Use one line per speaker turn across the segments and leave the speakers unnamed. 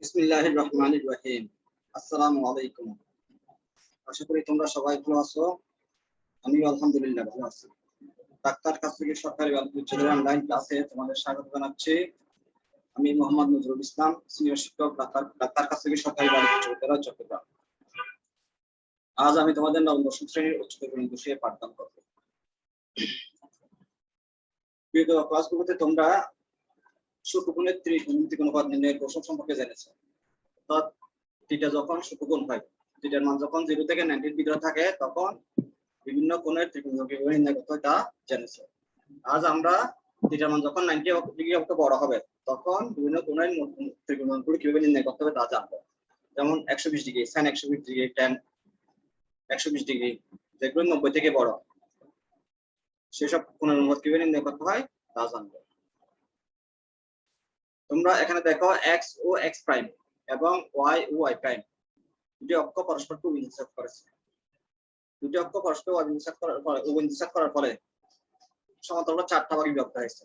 বিসমিল্লাহির রহমানির রহিম। আসসালামু আলাইকুম। আশা করি তোমরা সবাই ভালো আছো। আমি আলহামদুলিল্লাহ ভালো আছি। ডাক্তার কাছ থেকে সরকারি উচ্চতর অনলাইন ক্লাসে তোমাদের স্বাগত জানাচ্ছি। আমি মোহাম্মদ নজরুল ইসলাম, সিনিয়র শিক্ষক, ডাক্তার কাছ থেকে সরকারি বালিকা উচ্চ বিদ্যালয় চট্টগ্রাম। আজ আমি তোমাদের নবম দশম শ্রেণীর উচ্চতর গণিত বিষয়ে পাঠদান করব। বিগত ক্লাসগুলোতে তোমরা ষটকোণের ত্রিকোণমিতিক অনুপাত নির্ণয়ের কৌশল সম্পর্কে জেনেছো। অর্থাৎ থিটা যখন ষটকোণ হয়, থিটার মান যখন 0 থেকে 90 এর ভিতরে থাকে তখন বিভিন্ন কোণের ত্রিকোণমিতি কিভাবে নির্ণয় করতে হয় তা জেনেছো। আজ আমরা থিটার মান যখন 90 ডিগ্রি অত বড় হবে তখন বিভিন্ন কোণের ত্রিকোণমিতিগুলো কিভাবে নির্ণয় করতে হবে তা জানবো। যেমন 120 degree, sin 120 degree, tan 120 degree, যেগুলো 90 থেকে বড়, সেসব কোণের অনুপাত কিভাবে নির্ণয় করতে হয় তা জানবো। তোমরা এখানে দেখো x ও x প্রাইম এবং y ও y প্রাইম দুটি অক্ষ পরস্পরকে বিন্যস্ত করেছে। দুটি অক্ষ পরস্পর বিন্যস্ত করার ফলে সমান্তরাল চারটা ভাগে বিভক্ত হয়েছে।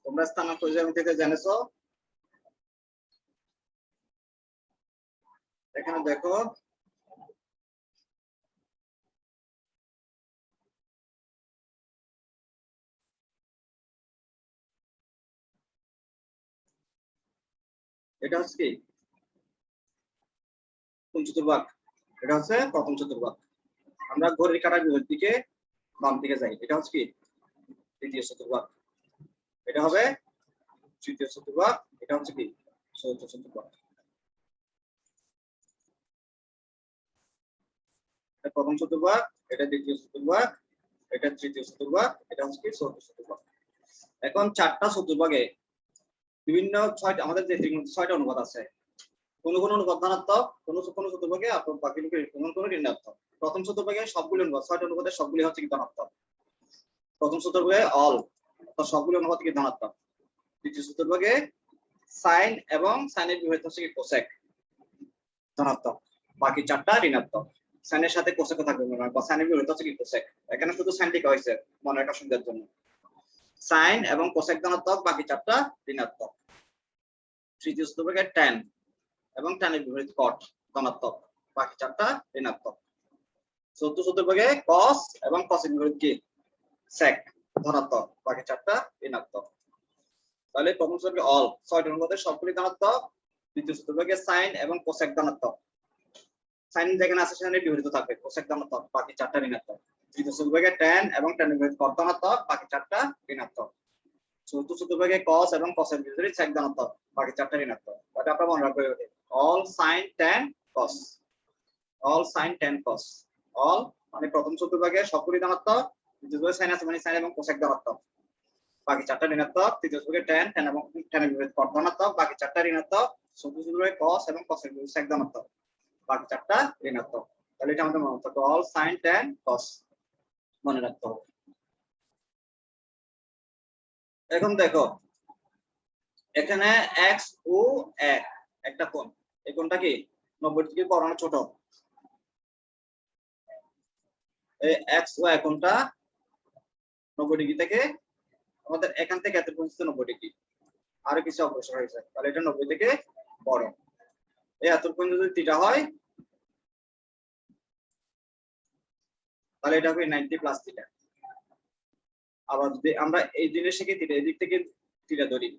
তোমরা স্থানাঙ্ক জ্যামিতিতে জেনেছো। এখানে দেখো এটা হচ্ছে কি কোন চতুর্ভাগ, এটা হচ্ছে প্রথম চতুর্ভাগ। আমরা ঘড়ির কাঁটার বিপরীত দিকে বাম দিকে যাই, এটা হচ্ছে কি তৃতীয় চতুর্ভাগ। এটা হবে তৃতীয় চতুর্ভাগ, এটা হচ্ছে কি চতুর্থ চতুর্ভাগ। এটা প্রথম চতুর্ভাগ, এটা দ্বিতীয় চতুর্ভাগ, এটা তৃতীয় চতুর্ভাগ, এটা হচ্ছে কি চতুর্থ চতুর্ভাগ। এখন চারটা চতুর্ভাগে বিভিন্ন আমাদের যে ছয়টা অনুপাত আছে, কোন কোন অনুপাত ধনাত্মক, কোন কোন চতুর্ভাগে বাকিগুলো কোন ঋণাত্মক। প্রথম চতুর্ভাগে সবগুলো অনুপাত, ছয়টা অনুপাতের সবগুলি হচ্ছে কি ধনাত্মক। প্রথম চতুর্ভাগে অল, অর্থাৎ সবগুলো অনুপাত কি ধনাত্মক। দ্বিতীয় চতুর্ভাগে সাইন এবং সাইনের বিপরীত হচ্ছে কি কোসেক, ধনাত্মক। বাকি চারটা ঋণাত্মক। সাইনের সাথে কোসেক থাকবে না, বা সাইনের বিপরীত হচ্ছে কি কোসেক। এখানে শুধু সাইন লেখা হয়েছে মনে রাখার সুবিধার জন্য। সাইন এবং কোসেক ধনাত্মক, বাকি চারটা ঋণাত্মক। তৃতীয় চতুর্ভাগে ট্যান এবং ট্যানের বিপরীত কট ধনাত্মক, বাকি চারটা ঋণাত্মক। চতুর্থ চতুর্ভাগে কস এবং কসের বিপরীত কি সেক ধনাত্মক, বাকি চারটা ঋণাত্মক। তাহলে প্রথম চতুর্ভাগে অল, ছয়টা অনুপাতের সবগুলি ধনাত্মক। দ্বিতীয় চতুর্ভাগে সাইন এবং কোসেক ধনাত্মক, সাইন যেখানে আছে সেখানে বিপরীত থাকবে, কোসেক ধনাত্মক, বাকি চারটা ঋণাত্মক। তৃতীয় চতুর্ভাগে ট্যান এবং ট্যানের বিপরীত কট ধনাত্মক, বাকি চারটা ঋণাত্মক। চতুর্থ চতুর্ভাগে কস এবং কসের বিপরীত সেক ধনাত্মক, বাকি চারটা ঋণাত্মক। এটা আপনারা মনে রাখবেন, অল সাইন ট্যান কস, অল সাইন ট্যান কস। অল মানে প্রথম চতুর্ভাগে সবগুলি ধনাত্মক, দ্বিতীয় চতুর্ভাগে সাইন আছে মানে সাইন এবং কোসেক ধনাত্মক, বাকি চারটা ঋণাত্মক। তৃতীয় চতুর্ভাগে ট্যান, ট্যান এবং ট্যানের বিপরীত কট ধনাত্মক, বাকি চারটা ঋণাত্মক। চতুর্থ চতুর্ভাগে কস এবং কসের বিপরীত সেক ধনাত্মক, বাকি চারটা ঋণাত্মক। তাহলে এটা আমাদের মনে রাখতে হবে, অল সাইন ট্যান কস মনে রাখতে হবে। এখন দেখো এখানে x ও একটা কোণ, এই কোণটা কি 90 ডিগ্রি বড় না ছোট? এই x ও কোণটা 90 ডিগ্রি থেকে আমাদের এখান থেকে এত পর্যন্ত 90 ডিগ্রি, আরো কিছু অগ্রসর হয়েছে, তাহলে এটা 90 থেকে বড়। এই এত পর্যন্ত যদি থিটা হয় তাহলে এটা হবে 90 প্লাস থিটা। আবার যদি আমরা এই জিনিস থেকে থিটা, এই দিক থেকে থিটা ধরি,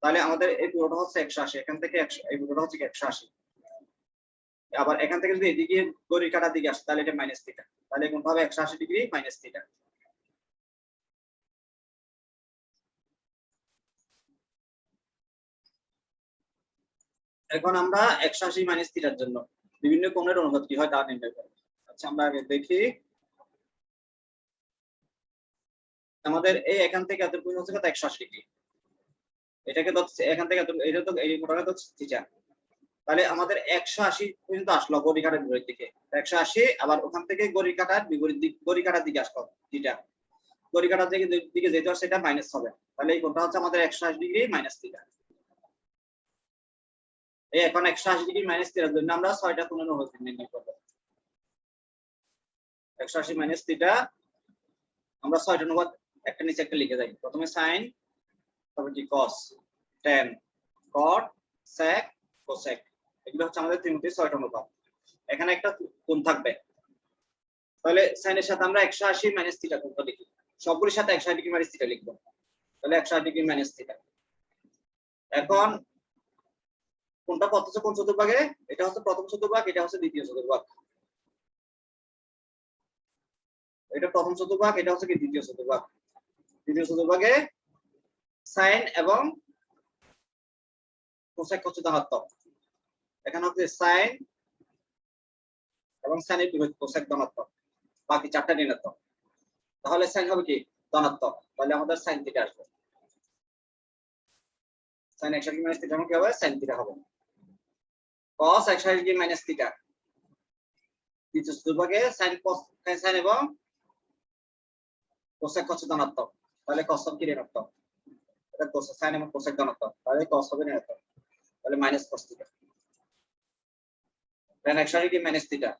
তাহলে আমাদের এই পুরোটা হচ্ছে 180, এখান থেকে 100, এই পুরোটা হচ্ছে 180। আবার এখান থেকে যদি এদিকে ঘড়ির কাঁটার দিকে আসে তাহলে এটা মাইনাস থিটা, তাহলে কোনটা হবে 180 ডিগ্রি মাইনাস থিটা। এখন আমরা 180 মাইনাস থিটার জন্য বিভিন্ন কোণের অনুপাত কি হয় তা নির্ণয় করব। আচ্ছা আমরা আগে দেখি, আমাদের এই এখান থেকে এত পর্যন্ত হচ্ছে 180 ডিগ্রি, এটাকে তো এখান থেকে এটা তো এই কোণটা তো থিটা। তাহলে আমাদের 180 পর্যন্ত আসলো ঘড়ির কাঁটার বিপরীত দিকে 180, আবার ওখান থেকে ঘড়ির কাঁটার বিপরীত দিক, ঘড়ির কাঁটার দিকে আসলো থিটা, ঘড়ির কাঁটার দিকে যেতে হয় সেটা মাইনাস হবে, তাহলে এই কোণটা হচ্ছে আমাদের 180 ডিগ্রি মাইনাস থিটা। এই এখন 180 ডিগ্রি মাইনাস থিটার জন্য আমরা 6টা কোণের অনুপাত নির্ণয় করব। 180 মাইনাস থিটা আমরা 6টা অনুপাত একটা নিচে একটা লিখে যাই। প্রথমে সাইন, তারপর কি কস, ট্যান, কট, সেক, কোসেক, এগুলো হচ্ছে আমাদের ত্রিমুখী 6টা অনুপাত। এখানে একটা কোণ থাকবে, তাহলে সাইনের সাথে আমরা 180 মাইনাস থিটা কোণটা লিখি, সবগুলোর সাথে 180 ডিগ্রি মাইনাস থিটা লিখবো, তাহলে 180 ডিগ্রি মাইনাস থিটা। এখন কোনটা কত হচ্ছে কোন চতুর্ভাগে? এটা হচ্ছে প্রথম চতুর্ভাগ, এটা হচ্ছে দ্বিতীয় চতুর্ভাগ। এটা প্রথম চতুর্ভাগ, এটা হচ্ছে কি দ্বিতীয় চতুর্ভাগ। দ্বিতীয় চতুর্ভাগে সাইন এবং কোসেক হচ্ছে ধনাত্মক। এখানে হচ্ছে সাইন এবং সাইনের বিপরীত কোসেক ধনাত্মক, বাকি চারটা ঋণাত্মক। তাহলে সাইন হবে কি ধনাত্মক, তাহলে আমাদের সাইন থিটা আসবে। সাইন 180 ডিগ্রি মাইনাস থিটা কি হবে? সাইন থিটা হবে। cos 180 ডিগ্রি মাইনাস থিটা, দ্বিতীয় চতুর্ভাগে সাইন cos সাইন এবং কোসেক হচ্ছে ধনাত্মক, তাহলে cos হবে কি ঋণাত্মক। এটা cos সাইন এবং কোসেক ধনাত্মক, তাহলে cos হবে ঋণাত্মক, তাহলে minus cos theta. tan 180 degree minus theta,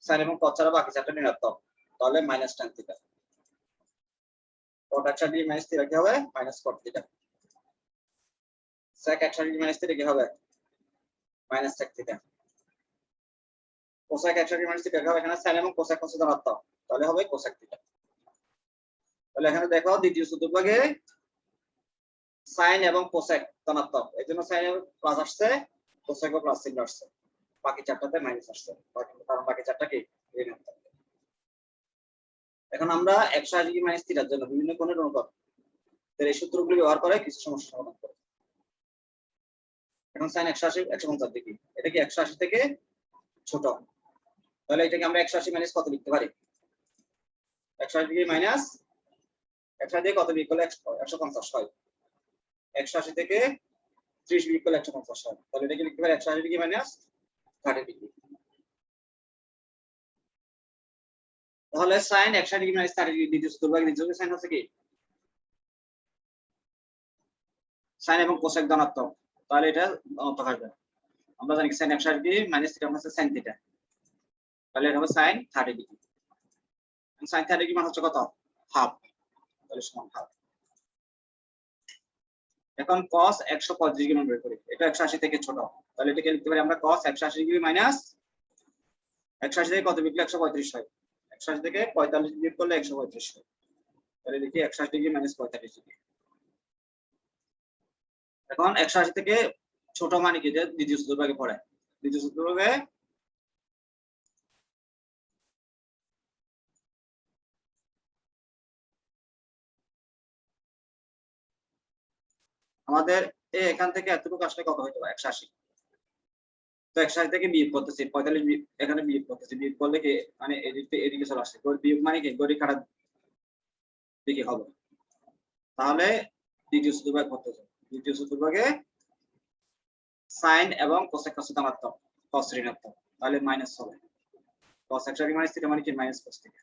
sine এবং cos ছাড়া বাকি চারটা ঋণাত্মক, তাহলে minus tan theta. cot 180 degree minus theta কি হবে? Minus cot theta. sec 180 degree minus theta কি হবে? Minus sec theta. cosec 180 degree minus theta কি হবে? এখানে সাইন এবং কোসেক হচ্ছে ধনাত্মক, তাহলে হবে cosec থিটা। তাহলে এখানে দেখো দ্বিতীয় চতুর্ভাগে সাইন এবং কোসেক ধনাত্মক, এজন্য সাইন প্লাস আসছে, কোসেক প্লাস চিহ্ন আসছে, বাকি চারটাতে মাইনাস আসছে, কারণ বাকি চারটা কি ঋণাত্মক। এখন আমরা 180 ডিগ্রি মাইনাস থিটার জন্য বিভিন্ন কোণের অনুপাত এই সূত্রগুলো ব্যবহার করে কিছু সমস্যা সমাধান করব। এখন sin 180 150 ডিগ্রি, এটা কি 180 থেকে ছোট, তাহলে এটাকে আমরা 180 মাইনাস কত লিখতে পারি? 180 ডিগ্রি মাইনাস 180 দিয়ে কত বিয়োগ করলে 150 হয়, 180 থেকে 30 বিয়োগ করলে 150 হয়, তাহলে এটাকে লিখতে পারি 180 ডিগ্রি মাইনাস 30 ডিগ্রি। তাহলে sin 180 ডিগ্রি মাইনাস 30 ডিগ্রি দ্বিতীয় চতুর্ভাগের দ্বিতীয় সাইন হচ্ছে কি সাইন এবং কোসেক ধনাত্মক, তাহলে এটা ধনাত্মক আসবে। আমরা জানি sin 180 ডিগ্রি মাইনাস থিটা হচ্ছে sin থিটা, তাহলে এটা হবে sin 30 ডিগ্রি। sin 30 ডিগ্রি মানে হচ্ছে কত? হাফ, তাহলে সমান হাফ। এখন cos 135 ডিগ্রি মান বের করি, এটা 180 থেকে ছোট, তাহলে এটাকে লিখতে পারি আমরা cos 180 ডিগ্রি মাইনাস 180 থেকে কত বিয়োগ করলে 135 হয়, 180 থেকে 45 বিয়োগ করলে 135 হয়, তাহলে দেখি 180 ডিগ্রি মাইনাস 45 ডিগ্রি। এখন 180 থেকে ছোট মানে কি, যে দ্বিতীয় চতুর্ভাগে পড়ে, দ্বিতীয় চতুর্ভাগে আমাদের এখান থেকে এতটুকু আসলে কত হতে পারে? 180। তো 180 থেকে বিয়োগ করতেছি 45, এখানে বিয়োগ করতেছি, বিয়োগ করলে কি মানে এদিকে চলে আসছে, বিয়োগ মানে কি গড়ি কাটার দিকে হবে। তাহলে দ্বিতীয় চতুর্ভাগ করতেছে, দ্বিতীয় চতুর্ভাগে সাইন এবং কোসেক হচ্ছে ধনাত্মক, cos ঋণাত্মক, তাহলে মাইনাস হবে। cos 180 মাইনাস থিটা মানে কি মাইনাস cos থিটা,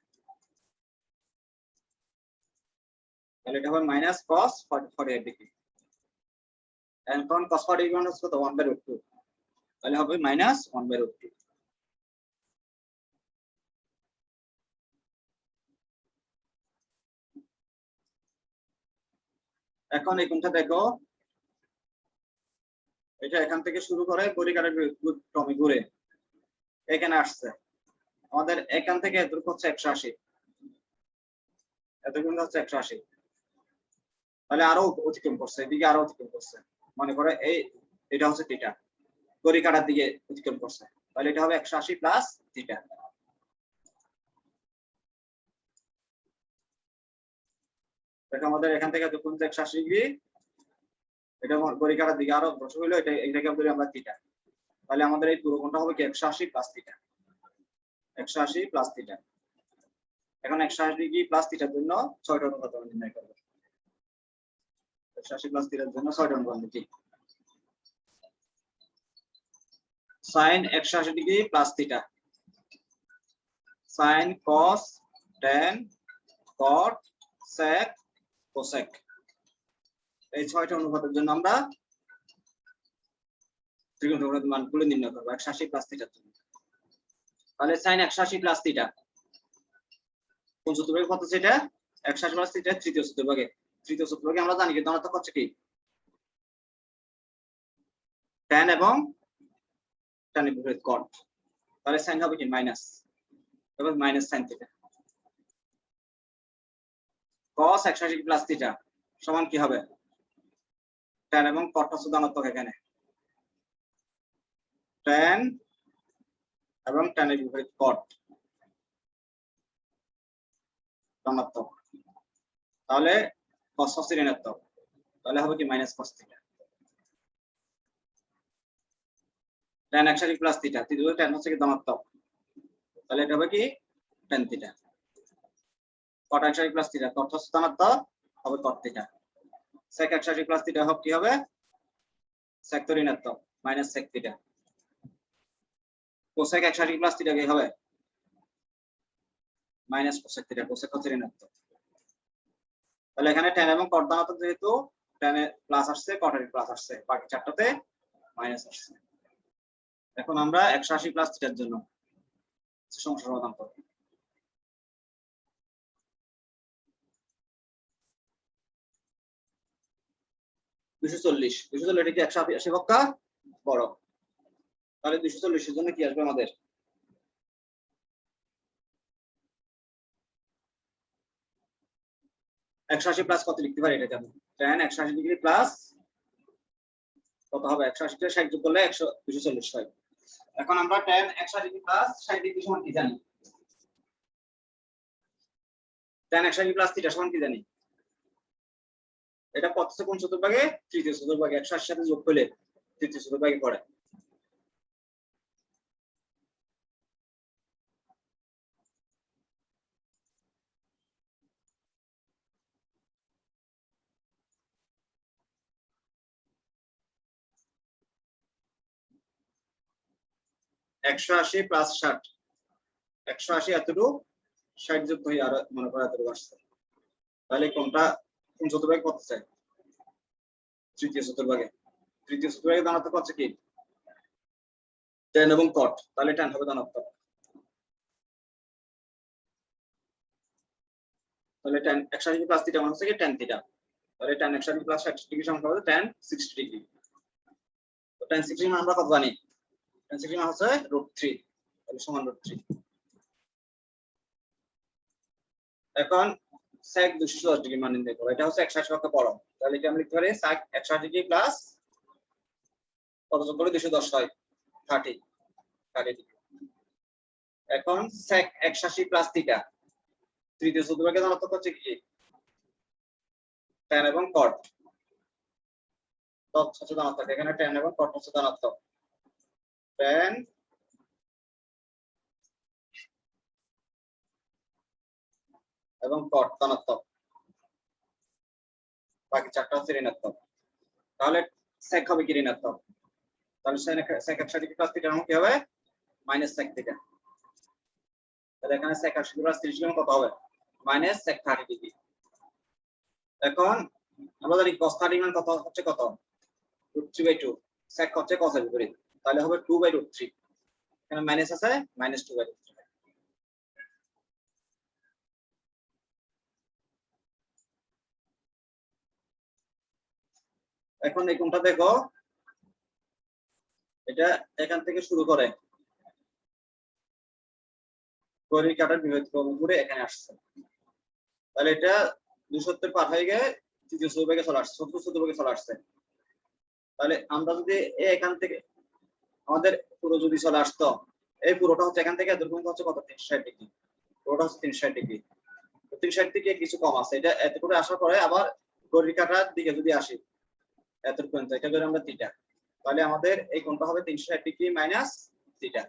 তাহলে এটা হবে মাইনাস cos 48 ডিগ্রি। এখন cos 48 ডিগ্রি মানে হচ্ছে কত? 1/√2, তাহলে হবে মাইনাস 1/√2। এখন এই কোণটা দেখো, এটা এখান থেকে শুরু করে গড়ি কাটার ক্রমে ঘুরে এখানে আসছে, আমাদের এখান থেকে এতটুকু হচ্ছে 180, এতটুকু হচ্ছে 180, তাহলে আরো অতিক্রম করছে, এদিকে আরো অতিক্রম করছে, মনে করে এটা হচ্ছে থিটা, গড়ি কাটার দিকে অতিক্রম করছে, তাহলে এটা হবে 180 প্লাস থিটা। দেখো আমাদের এখান থেকে এতটুকু 180 ডিগ্রি, এটা গড়ি কাটার দিকে আরো বসে হইলো, এটাকে বলি আমরা থিটা, তাহলে আমাদের এই পুরো কোণটা হবে কি 180 প্লাস থিটা, 180 প্লাস থিটা। এখন 180 ডিগ্রি প্লাস থিটার জন্য 6টা অনুপাত আমরা নির্ণয় করব। 180 প্লাস থিটার জন্য 6টা অনুপাত লিখি। sin 180 degree plus theta, sin cos tan cot sec cosec, এই 6টা অনুপাতের জন্য আমরা ত্রিকোণমিতির মানগুলো নির্ণয় করব 180 প্লাস থিটার জন্য। তাহলে sin 180 প্লাস থিটা কোন চতুর্ভাগে কত? সেটা 180 প্লাস থিটা তৃতীয় চতুর্ভাগে, তৃতীয় চতুর্ভাগে আমরা জানি কি ধনাত্মক হচ্ছে কি tan এবং tan এর বিপরীত cot, তাহলে sin হবে কি মাইনাস, এবার minus sin theta. cos 180 plus theta সমান কি হবে, tan এবং cot হচ্ছে ধনাত্মক, এখানে tan এবং tan এর বিপরীত cot ধনাত্মক, তাহলে cos হচ্ছে ঋণাত্মক, তাহলে হবে কি minus cos theta. tan 180 plus theta, theta tan হচ্ছে কি ধনাত্মক, তাহলে এটা হবে কি tan theta. cot 180 plus theta, cot হচ্ছে ধনাত্মক, হবে cot theta. sec 180 plus theta হবে কি হবে, sec তো ঋণাত্মক, minus sec theta. cosec 180 plus theta কি হবে, মাইনাস cosec থিটা, cosec হচ্ছে ঋণাত্মক। তাহলে এখানে tan এবং cot ধনাত্মক, যেহেতু tan এর প্লাস আসছে, cot এর প্লাস আসছে, বাকি চারটাতে মাইনাস আসছে। এখন আমরা 180 প্লাস থিটার জন্য সমস্যা সমাধান করব। দুশো চল্লিশ এটা কি 180 পক্ষা বড়, তাহলে 240 এর জন্য কি আসবে আমাদের, একশো আশি প্লাস কত লিখতে পারি, এটা জানো tan 180 ডিগ্রি প্লাস কত হবে, 180 টা 60 যোগ করলে 240 হয়। এখন আমরা tan 180 ডিগ্রি প্লাস 60 ডিগ্রি সমান কি জানি, tan 180 প্লাস থিটা সমান কি জানি, এটা কত কোন চতুর্ভাগে, তৃতীয় চতুর্ভাগে, 180 সাথে যোগ করলে তৃতীয় চতুর্ভাগে পড়ে। একশো আশি প্লাস 60, 180 এতটুকু 60 যোগ হয়ে আর মনে করো এতটুকু আসছে, তাহলে কোনটা কোন চতুর্ভাগে করতে চাই, তৃতীয় চতুর্ভাগে। তৃতীয় চতুর্ভাগে ধনাত্মক হচ্ছে কি tan এবং cot, তাহলে tan হবে ধনাত্মক, তাহলে tan 180 প্লাস থিটা মানে হচ্ছে কি tan থিটা, তাহলে tan 180 প্লাস 60 ডিগ্রি সমান হবে tan 60 ডিগ্রি। তো tan 60 মান আমরা কত জানি, tan 60 মান হচ্ছে √3, তাহলে সমান √3। এখন sec 210 ডিগ্রি মান নির্ণয় করব, এটা হচ্ছে 180 পক্ষে বড়, তাহলে কি আমরা লিখতে পারি sec 180 ডিগ্রি প্লাস কত যোগ করে 210 হয় 30 ডিগ্রি। এখন sec 180 প্লাস থিটা, তৃতীয় চতুর্ভাগে ধনাত্মক হচ্ছে কি tan এবং cot, cot হচ্ছে ধনাত্মক, এখানে tan এবং cot হচ্ছে ধনাত্মক, tan এবং cot ধনাত্মক, বাকি চারটা হচ্ছে ঋণাত্মক, তাহলে sec হবে কি ঋণাত্মক, তাহলে sec 180 প্লাস থিটা কি হবে মাইনাস sec থিটা, তাহলে এখানে sec 180 প্লাস 30 ডিগ্রি কত হবে, মাইনাস sec 30 ডিগ্রি। এখন আমরা জানি cos 30 মান কত হচ্ছে, কত √3/2, sec হচ্ছে cos এর বিপরীত, তাহলে হবে 2/√3, এখানে মাইনাস আছে, মাইনাস 2/√3। এখন এই কোণটা দেখো, এটা এখান থেকে শুরু করে ঘড়ির কাঁটার বিপরীত ক্রমে ঘুরে এখানে আসছে, তাহলে এটা 270 পার হয়ে গিয়ে তৃতীয় চতুর্ভাগে চলে আসছে, চতুর্থ চতুর্ভাগে চলে আসছে। তাহলে আমরা যদি এখান থেকে আমাদের পুরো যদি চলে আসতো, এই পুরোটা হচ্ছে এখান থেকে এত পর্যন্ত হচ্ছে কত 360 ডিগ্রি, পুরোটা হচ্ছে 360 ডিগ্রি, 360 থেকে কিছু কম আছে, এটা এত করে আসার পরে আবার ঘড়ির কাঁটার দিকে যদি আসি এত পর্যন্ত, এটা ধরে আমরা থিটা, তাহলে আমাদের এই কোণটা হবে 360 ডিগ্রি মাইনাস থিটা।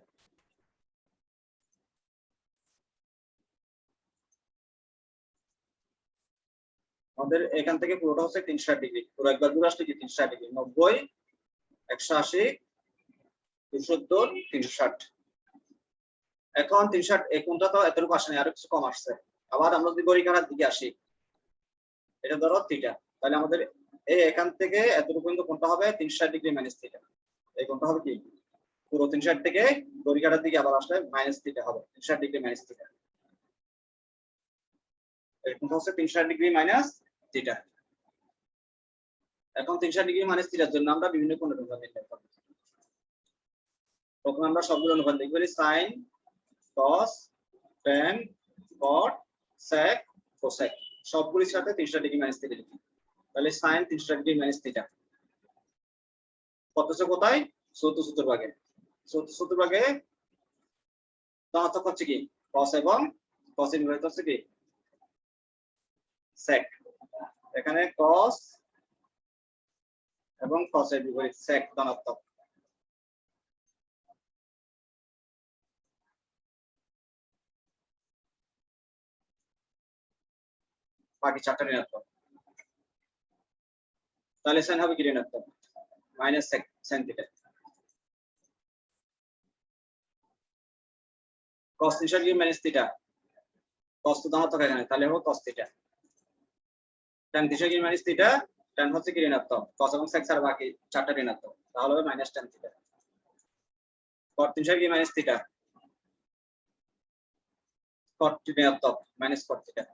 আমাদের এখান থেকে পুরোটা হচ্ছে 360 ডিগ্রি, পুরো একবার ঘুরে আসলে কি 360 ডিগ্রি, 90 180 270 360। এখন 360 এই কোণটা তো এতটুকু আসে না, আরো কিছু কম আসছে, আবার আমরা যদি ঘড়ির কাঁটার দিকে আসি, এটা ধরো থিটা, তাহলে আমাদের এই এখান থেকে এতটুকু পর্যন্ত কোণটা হবে 360 ডিগ্রি মাইনাস থিটা, এই কোণটা হবে কি পুরো 360 থেকে ঘড়ির কাঁটার দিকে আবার আসলে মাইনাস থিটা হবে, 360 ডিগ্রি মাইনাস থিটা, এই কোণটা হচ্ছে 360 ডিগ্রি মাইনাস থিটা। এখন 360 ডিগ্রি মাইনাস থিটার জন্য আমরা বিভিন্ন কোণের নির্ণয় করব। প্রথমে আমরা সবগুলো অনুপাত লিখব sin cos tan cot sec cosec সবগুলোর সাথে 300 ডিগ্রি মাইনাস থিটা লিখি। তাহলে sin 300 ডিগ্রি মাইনাস থিটা কত আছে কোথায় 70 চতুর্ভাগে 70 চতুর্ভাগে ধনাত্মক হচ্ছে কি cos এবং cos এর বিপরীত হচ্ছে কি sec। এখানে cos এবং cos এর বিপরীত sec ধনাত্মক। বাকি চারটা ঋণাত্মক। তাহলে sin হবে কি ঋণাত্মক minus sec sin theta. cos 300 degree minus theta cos তো ধনাত্মক এখানে তাহলে হবে cos theta. tan 300 degree minus theta tan হচ্ছে কি ঋণাত্মক cos এবং sec ছাড়া বাকি চারটা ঋণাত্মক তাহলে হবে minus tan theta. cot 300 degree minus theta cot ঋণাত্মক minus cot theta.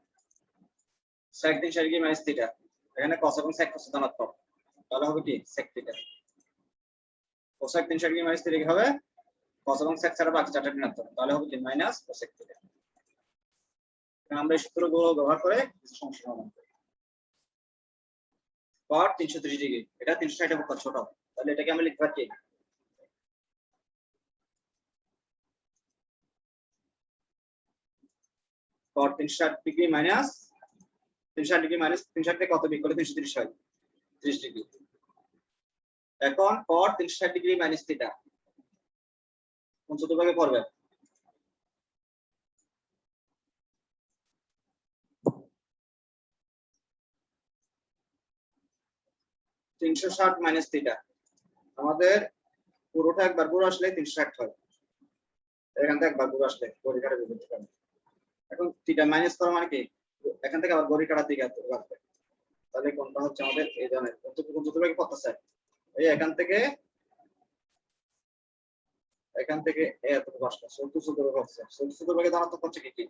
sec 300 degree minus theta এখানে cos এবং sec হচ্ছে ধনাত্মক তাহলে হবে কি sec theta. cosec 300 degree minus theta কি হবে cos এবং sec ছাড়া বাকি চারটা ঋণাত্মক তাহলে হবে কি মাইনাস cosec থিটা। আমরা এই সূত্রগুলো ব্যবহার করে সমস্যা সমাধান করি। cot 330 ডিগ্রি এটা 360 এর ছোট তাহলে এটাকে আমরা লিখতে পারি cot 360 degree minus 360 degree minus 360 থেকে কত বিয়োগ করলে 330 হয় 30 ডিগ্রি। এখন cot 360 ডিগ্রি মাইনাস থিটা কোন চতুর্ভাগে পড়বে 360 মাইনাস থিটা আমাদের পুরোটা একবার পুরো আসলে 360 হয় এখান থেকে একবার পুরো আসলে ঘড়ি কাটা বিপরীত হবে। এখন থিটা মাইনাস করা মানে কি এখান থেকে আবার ঘড়ি কাটার দিকে আসবে তাহলে কোনটা হচ্ছে আমাদের এই ধরনের কোন চতুর্ভাগে পড়তেছে এই এখান থেকে এতটুকু আসলে 70 চতুর্ভাগে হচ্ছে 70 চতুর্ভাগে ধনাত্মক হচ্ছে কি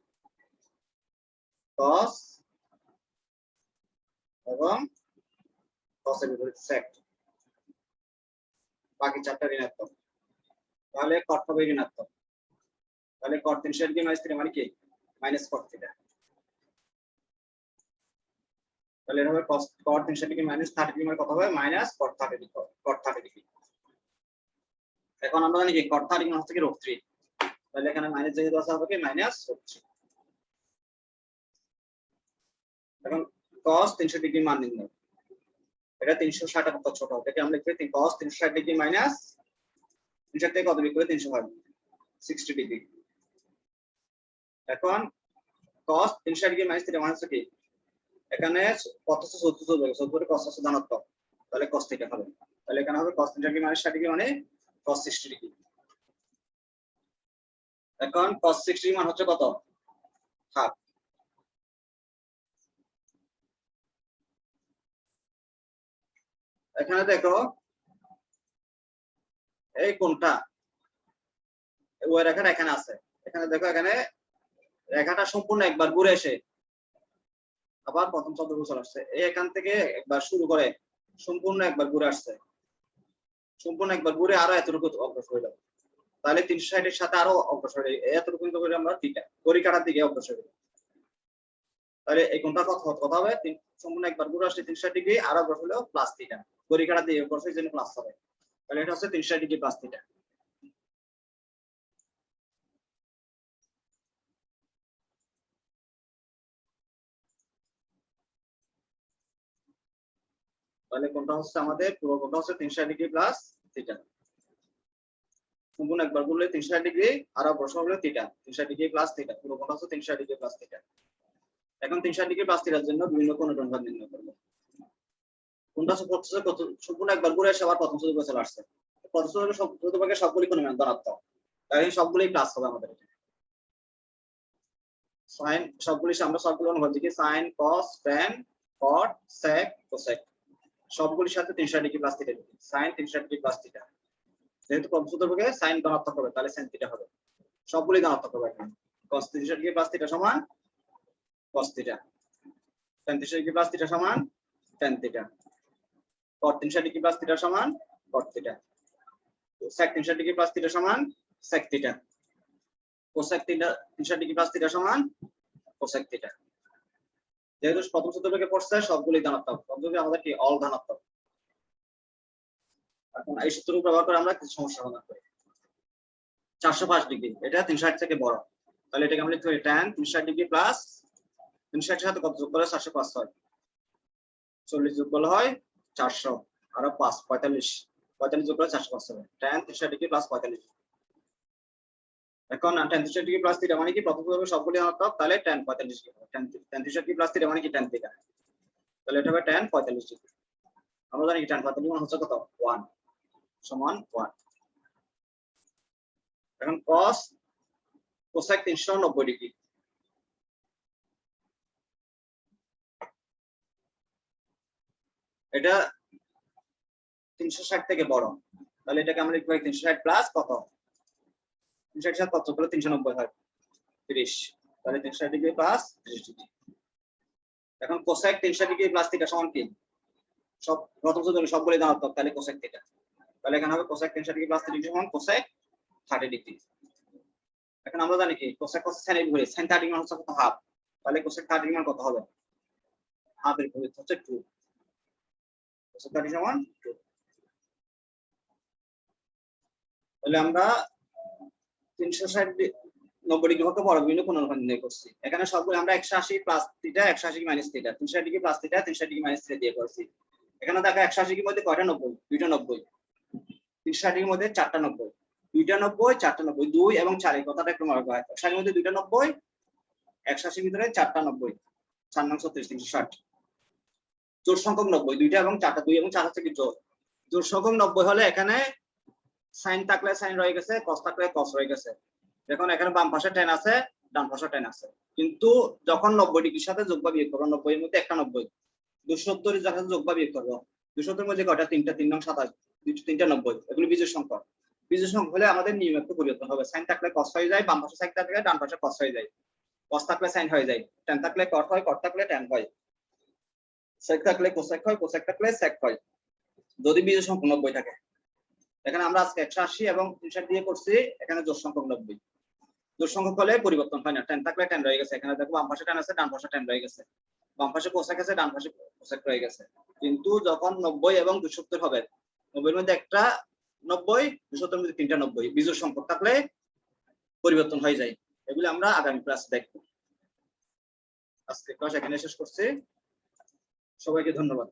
cos এবং cos এর বিপরীত sec বাকি চারটা ঋণাত্মক তাহলে cot হবে ঋণাত্মক। তাহলে cot 360 ডিগ্রি মাইনাস থিটা মানে কি মাইনাস cot থিটা। তাহলে এটা হবে cot 360 ডিগ্রি মাইনাস 30 ডিগ্রি মানে কত হবে মাইনাস cot 30 ডিগ্রি। এখন আমরা জানি কি cot 30 ডিগ্রি হচ্ছে কি √3 তাহলে এখানে মাইনাস যেহেতু আছে হবে কি মাইনাস √3। এখন cos 360 ডিগ্রি মান নির্ণয় এটা 360 এর পক্ষে ছোট এটাকে আমরা লিখি cos 360 ডিগ্রি মাইনাস 360 থেকে কত বিয়োগ করে 300 হয় 60 ডিগ্রি। এখন cos 360 ডিগ্রি মাইনাস থিটা মানে হচ্ছে কি এখানে কত 70 চতুর্ভাগে 70 cos হচ্ছে ধনাত্মক তাহলে cos থিটা হবে তাহলে এখানে হবে cos 360 ডিগ্রি মাইনাস 60 ডিগ্রি মানে cos 60 ডিগ্রি। এখন cos 60 ডিগ্রি মান হচ্ছে কত হাফ। এখানে দেখো এই কোনটা ওই রেখাটা এখানে আছে এখানে দেখো এখানে রেখাটা সম্পূর্ণ একবার ঘুরে এসে আবার প্রথম চতুর্ভুজ চলে আসছে এই এখান থেকে একবার শুরু করে সম্পূর্ণ একবার ঘুরে আসছে সম্পূর্ণ একবার ঘুরে আরো এতটুকু অগ্রসর হইল তাহলে 360 এর সাথে আরো অগ্রসর হই এতটুকু করে আমরা থিটা ঘড়ি কাটার দিকে অগ্রসর হই তাহলে এই কোনটা কত হবে সম্পূর্ণ একবার ঘুরে আসছে 360 ডিগ্রি আর অগ্রসর হলো প্লাস থিটা ঘড়ি কাটার দিকে অগ্রসর জন্য প্লাস হবে তাহলে এটা হচ্ছে 360 ডিগ্রি প্লাস থিটা। তাহলে কোনটা হচ্ছে আমাদের পুরো কোনটা হচ্ছে 360 ডিগ্রি প্লাস থিটা সম্পূর্ণ একবার বললে 360 ডিগ্রি আর অগ্রসর হলো থিটা 360 ডিগ্রি প্লাস থিটা পুরো কোনটা হচ্ছে 360 ডিগ্রি প্লাস থিটা। এখন 360 ডিগ্রি প্লাস থিটার জন্য বিভিন্ন কোণ অনুপাত নির্ণয় করব কোনটা কত সম্পূর্ণ একবার ঘুরে এসে আবার প্রথম চতুর্ভুজে চলে আসছে প্রথম চতুর্ভুজে সবগুলি কোণ মান ধনাত্মক তাই সবগুলি প্লাস হবে আমাদের sin সবগুলি আমরা সবগুলো অনুপাত দেখি sin cos tan cot sec cosec সবগুলির সাথে 360 ডিগ্রি প্লাস থিটা লিখি sin 360 ডিগ্রি প্লাস থিটা যেহেতু প্রথম চতুর্ভুজে sin ধনাত্মক হবে তাহলে sin থিটা হবে সবগুলি ধনাত্মক হবে এখানে cos 360 ডিগ্রি প্লাস থিটা সমান cos theta tan 360 degree plus theta সমান tan theta cot 360 degree plus theta সমান cot theta sec 360 degree plus theta সমান sec theta, cosec 360 degree plus theta সমান cosec থিটা। যেহেতু প্রথম সূত্র থেকে পড়ছে সবগুলি ধনাত্মক, সবগুলি আমাদের কি অল ধনাত্মক। এখন এই সূত্র ব্যবহার করে আমরা কিছু সমস্যা সমাধান করি। 405 ডিগ্রি, এটা 360 থেকে বড়, তাহলে এটাকে আমরা লিখতে পারি tan 360 ডিগ্রি প্লাস 360 এর সাথে কত যোগ করলে 405 হয়, 40 যোগ করলে হয় 400 আর 5 45, 45 যোগ করলে 405 হবে, tan 360 ডিগ্রি প্লাস 45। এখন tan 360 ডিগ্রি প্লাস থিটা মানে কি প্রথম সূত্র সবগুলি ধনাত্মক, তাহলে tan 45 degree, tan 360 degree plus theta মানে কি tan থিটা, তাহলে এটা হবে tan 45 ডিগ্রি। আমরা জানি কি tan 45 মানে হচ্ছে কত 1 সমান 1। এখন cos cosec 390 ডিগ্রি, এটা 360 থেকে বড়, তাহলে এটাকে আমরা লিখব 360 প্লাস কত 360 সাথে কত করলে 390 হয় 30, তাহলে 360 ডিগ্রি প্লাস 30 ডিগ্রি। এখন cosec 360 ডিগ্রি প্লাস থিটা সমান কি সব প্রথম সূত্র সবগুলি ধনাত্মক, তাহলে cosec থিটা, তাহলে এখানে হবে cosec 360 ডিগ্রি প্লাস 30 ডিগ্রি সমান cosec 30 ডিগ্রি। এখন আমরা জানি কি cosec cos sin এর ঘুরে sin 30 ডিগ্রি হচ্ছে কত হাফ, তাহলে cosec 30 ডিগ্রি কত হবে হাফ এর ঘুরে হচ্ছে 2, cosec 30 সমান 2। তাহলে আমরা 360 90 ডিগ্রি হতে বড় বিভিন্ন কোণ অনুপাত নির্ণয় করছি। এখানে সবগুলো আমরা 180 plus theta 180 minus theta 360 degree plus theta 360 degree minus theta দিয়ে করছি। এখানে দেখো 180 ডিগ্রির মধ্যে কয়টা 90, দুইটা 90, 360 ডিগ্রির মধ্যে চারটা 90, দুইটা 90 চারটা 90, 2 এবং 4 এই কথাটা একটু মনে রাখবা। 160 এর মধ্যে দুইটা 90, 180 এর ভিতরে চারটা 90, 4 9 36 360। জোড় সংখ্যক 90, দুইটা এবং চারটা, 2 এবং 4 হচ্ছে কি জোড়। জোড় সংখ্যক 90 হলে এখানে sin থাকলে sin রয়ে গেছে, cos থাকলে cos রয়ে গেছে। দেখুন এখানে বাম পাশে tan আছে, ডান পাশে tan আছে, কিন্তু যখন 90 ডিগ্রির সাথে যোগ বা বিয়োগ করব, 90 এর মধ্যে একটা 90, 270 এর সাথে যোগ বা বিয়োগ করব, 270 এর মধ্যে কয়টা তিনটা, 3 নং 27, তিনটা 90, এগুলো বিজোড় সংখ্যা। বিজোড় সংখ্যা হলে আমাদের নিয়ম একটু পরিবর্তন হবে, sin থাকলে cos হয়ে যায়, বাম পাশে sin থাকলে ডান পাশে cos হয়ে যায়, cos থাকলে sin হয়ে যায়, tan থাকলে cos হয়, cos থাকলে tan হয়, sec থাকলে cosec হয়, cosec থাকলে sec হয়, যদি বিজোড় সংখ্যা 90 থাকে। এখানে আমরা আজকে 180 এবং 360 দিয়ে করছি, এখানে জোড় সংখ্যক 90, জোড় সংখ্যক হলে পরিবর্তন হয় না, tan থাকলে tan রয়ে গেছে, এখানে দেখো বাম পাশে tan আছে, ডান পাশে tan রয়ে গেছে, বাম পাশে cosec আছে, ডান পাশে cosec রয়ে গেছে। কিন্তু যখন 90 এবং 270 হবে, 90 এর মধ্যে একটা 90, 270 এর মধ্যে তিনটা 90, বিজোড় সংখ্যক থাকলে পরিবর্তন হয়ে যায়। এগুলো আমরা আগামী ক্লাসে দেখব। আজকে ক্লাস এখানে শেষ করছি, সবাইকে ধন্যবাদ।